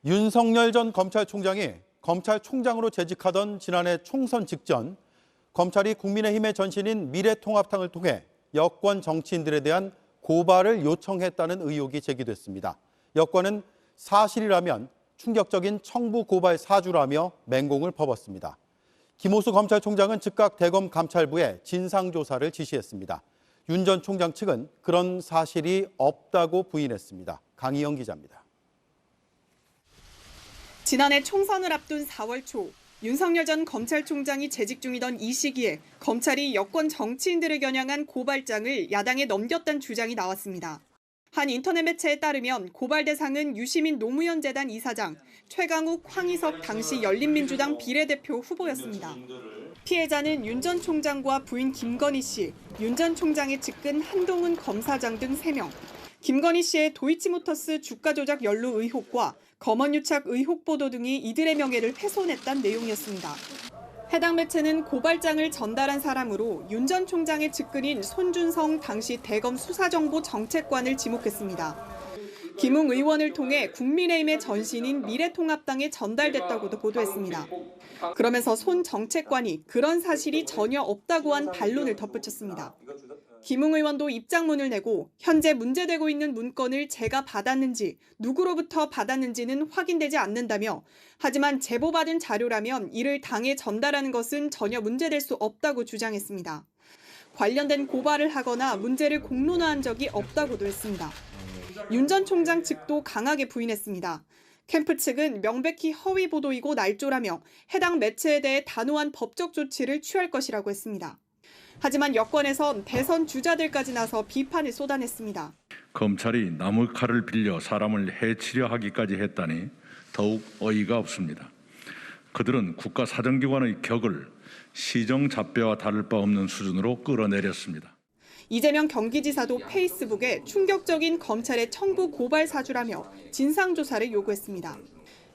윤석열 전 검찰총장이 검찰총장으로 재직하던 지난해 총선 직전 검찰이 국민의힘의 전신인 미래통합당을 통해 여권 정치인들에 대한 고발을 요청했다는 의혹이 제기됐습니다. 여권은 사실이라면 충격적인 청부 고발 사주라며 맹공을 퍼붓습니다. 김호수 검찰총장은 즉각 대검 감찰부에 진상조사를 지시했습니다. 윤 전 총장 측은 그런 사실이 없다고 부인했습니다. 강희영 기자입니다. 지난해 총선을 앞둔 4월 초 윤석열 전 검찰총장이 재직 중이던 이 시기에 검찰이 여권 정치인들을 겨냥한 고발장을 야당에 넘겼다는 주장이 나왔습니다. 한 인터넷 매체에 따르면 고발 대상은 유시민 노무현 재단 이사장, 최강욱, 황희석 당시 열린민주당 비례대표 후보였습니다. 피해자는 윤 전 총장과 부인 김건희 씨, 윤 전 총장의 측근 한동훈 검사장 등 3명, 김건희 씨의 도이치모터스 주가 조작 연루 의혹과 검언유착 의혹 보도 등이 이들의 명예를 훼손했다는 내용이었습니다. 해당 매체는 고발장을 전달한 사람으로 윤 전 총장의 측근인 손준성 당시 대검 수사정보정책관을 지목했습니다. 김웅 의원을 통해 국민의힘의 전신인 미래통합당에 전달됐다고도 보도했습니다. 그러면서 손 정책관이 그런 사실이 전혀 없다고 한 반론을 덧붙였습니다. 김웅 의원도 입장문을 내고 현재 문제되고 있는 문건을 제가 받았는지 누구로부터 받았는지는 확인되지 않는다며 하지만 제보받은 자료라면 이를 당에 전달하는 것은 전혀 문제될 수 없다고 주장했습니다. 관련된 고발을 하거나 문제를 공론화한 적이 없다고도 했습니다. 윤 전 총장 측도 강하게 부인했습니다. 캠프 측은 명백히 허위 보도이고 날조라며 해당 매체에 대해 단호한 법적 조치를 취할 것이라고 했습니다. 하지만 여권에선 대선 주자들까지 나서 비판을 쏟아냈습니다. 검찰이 남의 칼을 빌려 사람을 해치려 하기까지 했다니 더욱 어이가 없습니다. 그들은 국가 사정기관의 격을 시정잡배와 다를 바 없는 수준으로 끌어내렸습니다. 이재명 경기지사도 페이스북에 충격적인 검찰의 청부 고발 사주라며 진상조사를 요구했습니다.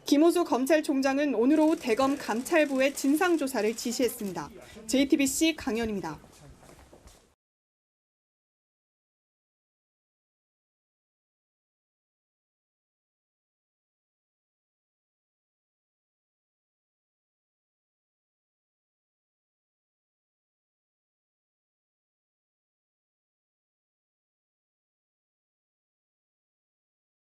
김호수 검찰총장은 오늘 오후 대검 감찰부에 진상조사를 지시했습니다. JTBC 강연입니다.